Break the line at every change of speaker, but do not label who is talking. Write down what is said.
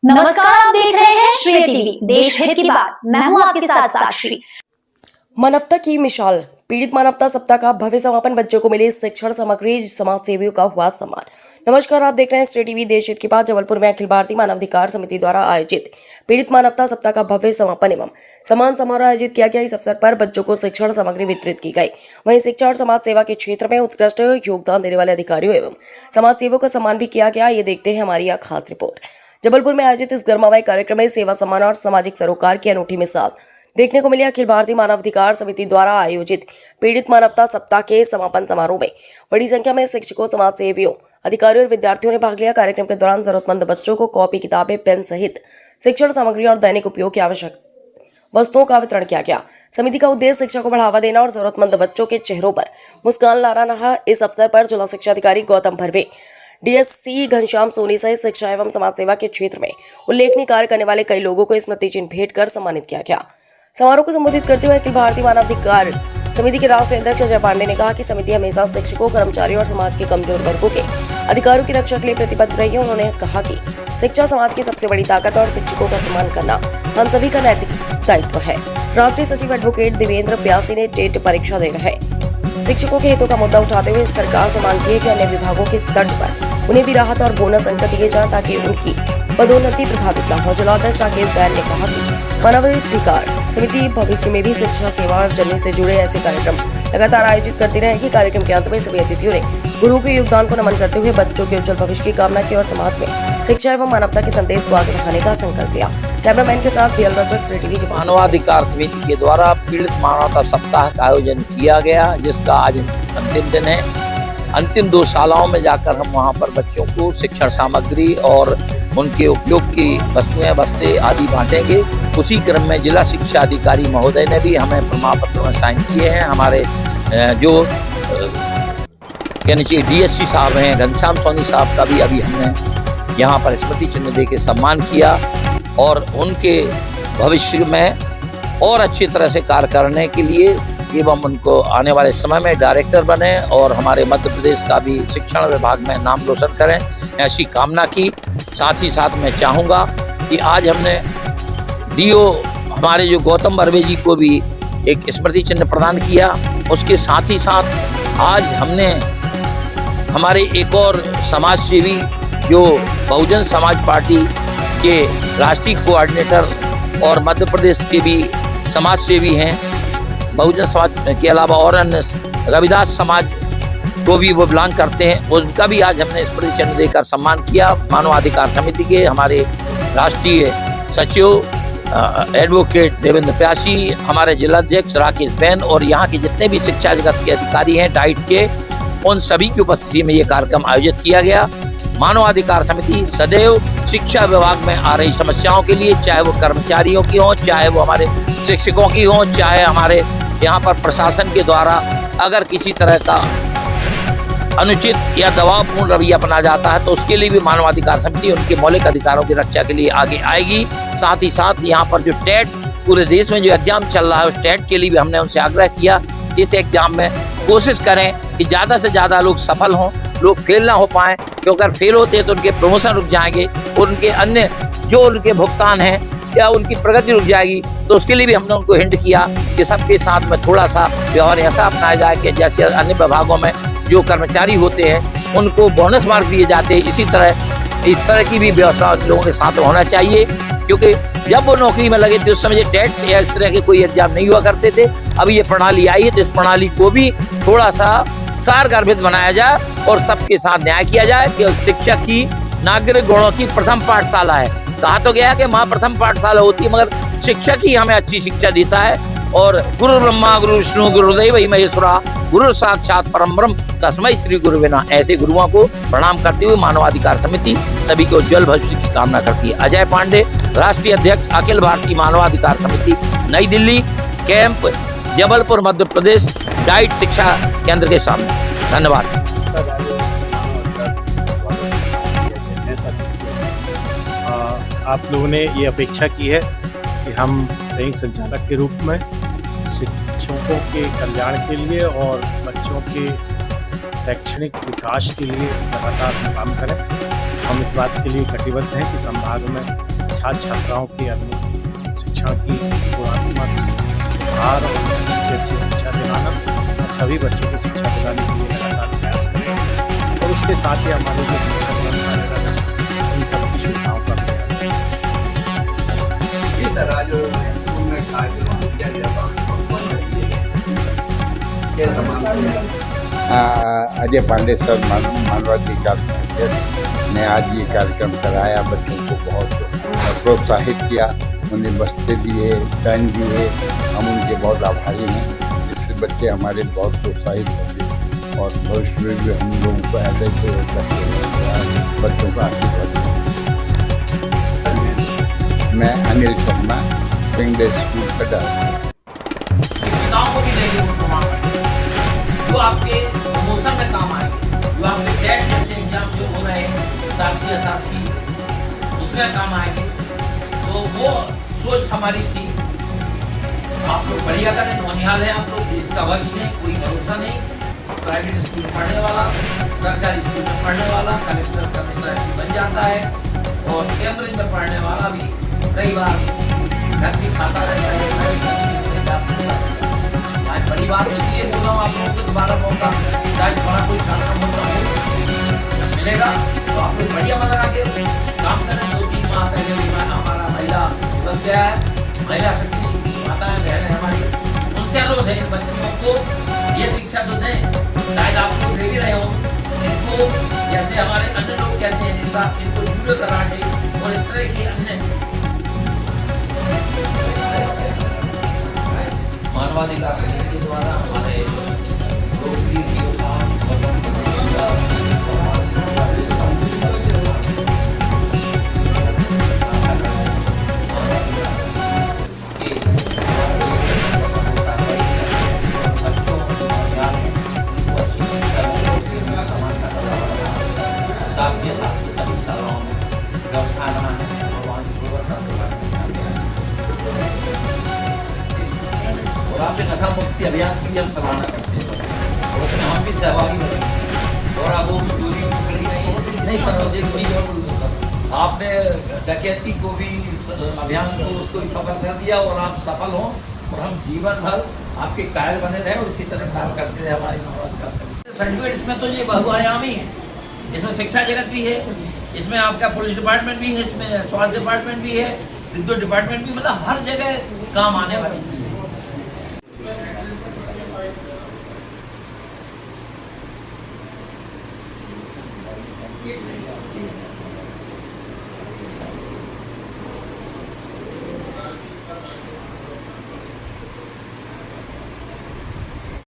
नमस्कार, आप देख रहे हैं श्रेय टीवी, देश हित की बात। मैं हूं आपके साथ साक्षी।
मानवता की मिसाल पीड़ित मानवता सप्ताह का भव्य समापन, बच्चों को मिली शिक्षण सामग्री, समाज सेवियों का हुआ सम्मान। नमस्कार, आप देख रहे हैं श्रेय टीवी, देश हित की बात। जबलपुर में अखिल भारतीय मानवाधिकार समिति द्वारा आयोजित पीड़ित मानवता सप्ताह का भव्य समापन एवं सम्मान समारोह आयोजित किया गया। इस अवसर पर बच्चों को शिक्षण सामग्री वितरित की गई। वहीं शिक्षा और समाज सेवा के क्षेत्र में उत्कृष्ट योगदान देने वाले अधिकारियों एवं समाज सेवकों का सम्मान भी किया गया। ये देखते हैं हमारी यह खास रिपोर्ट। जबलपुर में आयोजित इस गर्मामय कार्यक्रम में सेवा सम्मान और सामाजिक सरोकार की अनूठी मिसाल देखने को मिली। अखिल भारतीय मानवाधिकार समिति द्वारा आयोजित पीड़ित मानवता सप्ताह के समापन समारोह में बड़ी संख्या में शिक्षकों, समाज सेवियों, अधिकारियों और विद्यार्थियों ने भाग लिया। कार्यक्रम के दौरान जरूरतमंद बच्चों को कॉपी, किताबें, पेन सहित शिक्षण सामग्री और दैनिक उपयोग की आवश्यक वस्तुओं का वितरण किया गया। समिति का उद्देश्य शिक्षा को बढ़ावा देना और जरूरतमंद बच्चों के चेहरों पर मुस्कान लाना रहा। इस अवसर पर जिला शिक्षा अधिकारी गौतम भरवे, डीएससी घनश्याम सोनी सहित शिक्षा एवं समाज सेवा के क्षेत्र में उल्लेखनीय कार्य करने वाले कई लोगों को स्मृति चिन्ह भेंट कर सम्मानित किया गया। समारोह को संबोधित करते हुए अखिल भारतीय मानवाधिकार समिति के राष्ट्रीय अध्यक्ष अजय पांडे ने कहा कि समिति हमेशा शिक्षकों, कर्मचारियों और समाज के कमजोर वर्गों के अधिकारों की रक्षा के लिए प्रतिबद्ध रही है। उन्होंने कहा कि शिक्षा समाज की सबसे बड़ी ताकत और शिक्षकों का सम्मान करना हम सभी का नैतिक दायित्व है। राष्ट्रीय सचिव एडवोकेट देवेंद्र प्यासी ने टेट परीक्षा दे रहे शिक्षकों के हितों का मुद्दा उठाते हुए सरकार से मांग की है कि अन्य विभागों की तर्ज पर उन्हें भी राहत और बोनस अंक दिए जाएं ताकि उनकी पदोन्नति प्रभावित न हो। जिलाध्यक्ष राकेश बैन ने कहा कि मानवाधिकार समिति भविष्य में भी शिक्षा, सेवा और जनहित से जुड़े ऐसे कार्यक्रम लगातार आयोजित करती रहेगी। कार्यक्रम के अंत में सभी अतिथियों ने गुरु के योगदान को नमन करते हुए बच्चों के उज्जवल भविष्य की कामना की और समाज में शिक्षा एवं मानवता के संदेश को आगे बढ़ाने का संकल्प लिया। कैमरामैन के साथ बीएल रजक, श्रेय टीवी।
मानवाधिकार समिति के द्वारा पीड़ित मानवता सप्ताह का आयोजन किया गया, जिसका आज अंतिम दिन है। अंतिम 2 शालाओं में जाकर हम वहां पर बच्चों को शिक्षण सामग्री और उनके उपयोग की वस्तुएं, बस्ते आदि बांटेंगे। उसी क्रम में जिला शिक्षा अधिकारी महोदय ने भी हमें प्रमाण पत्र में साइन किए हैं। हमारे जो कहने चाहिए डीएससी साहब हैं, घनश्याम सोनी साहब का भी अभी हमने यहाँ पर स्मृति चिन्ह दे के सम्मान किया और उनके भविष्य में और अच्छी तरह से कार्य करने के लिए एवं उनको आने वाले समय में डायरेक्टर बने और हमारे मध्य प्रदेश का भी शिक्षण विभाग में नाम रोशन करें, ऐसी कामना की। साथ ही साथ मैं चाहूँगा कि आज हमने डीओ हमारे जो गौतम भरवे जी को भी एक स्मृति चिन्ह प्रदान किया। उसके साथ ही साथ आज हमने हमारे एक और समाज सेवी जो बहुजन समाज पार्टी के राष्ट्रीय कोऑर्डिनेटर और मध्य प्रदेश के भी समाज सेवी हैं, बहुजन समाज के अलावा और अन्य रविदास समाज को भी वो बिलोंग करते हैं, उनका भी आज हमने स्मृति चिन्ह देकर सम्मान किया। मानवाधिकार समिति के हमारे राष्ट्रीय सचिव एडवोकेट देवेंद्र प्यासी, हमारे जिलाध्यक्ष राकेश बैन और यहाँ के जितने भी शिक्षा जगत के अधिकारी हैं डाइट के, उन सभी की उपस्थिति में ये कार्यक्रम आयोजित किया गया। मानवाधिकार समिति सदैव शिक्षा विभाग में आ रही समस्याओं के लिए, चाहे वो कर्मचारियों की हो, चाहे वो हमारे शिक्षकों की हो, चाहे हमारे यहाँ पर प्रशासन के द्वारा अगर किसी तरह का अनुचित या दबावपूर्ण रवैया अपना जाता है तो उसके लिए भी मानवाधिकार समिति उनके मौलिक अधिकारों की रक्षा के लिए आगे आएगी। साथ ही साथ यहाँ पर जो टेट पूरे देश में जो एग्जाम चल रहा है उस टेट के लिए भी हमने उनसे आग्रह किया इस एग्जाम में कोशिश करें कि ज़्यादा से ज़्यादा लोग सफल हों, लोग फेल ना हो पाएँ, क्योंकि अगर फेल होते हैं तो उनके प्रमोशन रुक जाएंगे, उनके अन्य जो उनके भुगतान हैं या उनकी प्रगति रुक जाएगी। तो उसके लिए भी हमने उनको हिंट किया कि सबके साथ में थोड़ा सा व्यवहार ऐसा अपनाया जाए कि जैसे अन्य विभागों में जो कर्मचारी होते हैं उनको बोनस मार्क दिए जाते हैं, इस तरह की भी व्यवस्था लोगों के साथ होना चाहिए। क्योंकि जब वो नौकरी में लगे थे उस समय टेट या इस तरह के कोई एग्जाम नहीं हुआ करते थे। अभी ये प्रणाली आई है तो इस प्रणाली को भी थोड़ा सा सारगर्भित बनाया जाए और सबके साथ न्याय किया जाए कि शिक्षक की नागरिक गुणों की प्रथम पाठशाला है। कहा तो गया कि माँ प्रथम पाठशाला होती है, मगर शिक्षक ही हमें अच्छी शिक्षा देता है। और गुरु ब्रह्मा गुरु विष्णु गुरुदेव महेश्वरा गुरु साक्षात परम ब्रह्म तस्मै श्री गुरुवे, ऐसे गुरुओं को प्रणाम करते हुए मानवाधिकार समिति सभी को उज्जवल भविष्य की कामना करती है। अजय पांडे, राष्ट्रीय अध्यक्ष अखिल भारतीय मानवाधिकार समिति, नई दिल्ली, कैंप जबलपुर, मध्य प्रदेश, डाइट शिक्षा केंद्र के सामने। धन्यवाद।
आप लोगों ने ये अपेक्षा की है कि हम संयुक्त संचालक के रूप में शिक्षकों के कल्याण के लिए और बच्चों के शैक्षणिक विकास के लिए लगातार काम करें। हम इस बात के लिए कटिबद्ध हैं कि संभाग में छात्र छात्राओं के अंदर शिक्षा की गुणात्मक सुधार और अच्छी से अच्छी शिक्षा दिलाना और सभी बच्चों को शिक्षा दिलाने के लिए लगातार प्रयास करें और उसके साथ ही हमारे जो शिक्षक कर्मचारी इन सबकी सुविधाओं का
जी सर, आज स्कूल में कार्यक्रम किया गया था, क्या तमाम
अजय पांडे सर मानवाधिकार अध्यक्ष ने आज ये कार्यक्रम कराया, बच्चों को बहुत प्रोत्साहित किया, उन्हें बस्ते दिए, पेन दिए, हम उनके बहुत आभारी हैं। इससे बच्चे हमारे बहुत प्रोत्साहित होंगे और भविष्य में भी हम लोगों को ऐसे ऐसे करते हैं बच्चों का आशीर्वाद। मैं अनिल शर्मा, इंग्लिश स्कूल कटा।
शिक्षिकाओं को भी देंगे वो प्रमाण जो आपके प्रमोशन में काम आएंगे, जो आपके टेट जैसे एग्जाम जो हो रहे हैं शासकीय अशासकीय उसमें काम आएंगे। तो वो सोच हमारी थी, आप लोग बढ़िया करें, नौनिहाल है आप लोग, इसका वक्त नहीं, कोई भरोसा नहीं। प्राइवेट स्कूल में पढ़ने वाला, सरकारी स्कूल में पढ़ने वाला कलेक्टर कमिश्नर बन जाता है और कैम्ब्रिज में पढ़ने वाला भी कई बार घर की खाता रहता है। आज बड़ी बात होती है, बोल रहा हूँ आप लोगों को दोबारा मौका, आज बड़ा कोई कार्यक्रम होता हो मिलेगा तो आप लोग बढ़िया मजा आके काम करें। 2-3 माह पहले हमारा महिला दिवस गया है, महिला शक्ति माताएं बहनें हमारी, उनसे अनुरोध है इन बच्चियों को ये शिक्षा तो दें, शायद आप लोग दे भी रहे हो इनको, जैसे हमारे अन्य लोग कहते हैं नेता, इनको जूडो कराटे और इस तरह की अन्य मानवाधिकार समिति के द्वारा हमारे शासकीय सभी शालाओं में व्यवस्था बनाने और वहाँ की गुणवत्ता और आपके नशा मुक्ति अभियान की भी हम सराहना करते हैं और उसमें हम भी सहभागी बने और अब वो चोरी पकड़ी नहीं सर, एक चीज़ और बोलूँ सर, आपने डकैती को भी अभियान को उसको भी सफल कर दिया और आप सफल हों और हम जीवन भर आपके कायल बने रहे और इसी तरह काम करते रहे हमारी मानवाधिकार सर्टिफिकेट। इसमें तो ये बहुआयामी है, इसमें शिक्षा जगत भी है, इसमें आपका पुलिस डिपार्टमेंट भी है, इसमें स्वास्थ्य डिपार्टमेंट भी है, विद्युत डिपार्टमेंट भी, मतलब हर जगह काम आने वाली चीज़ है।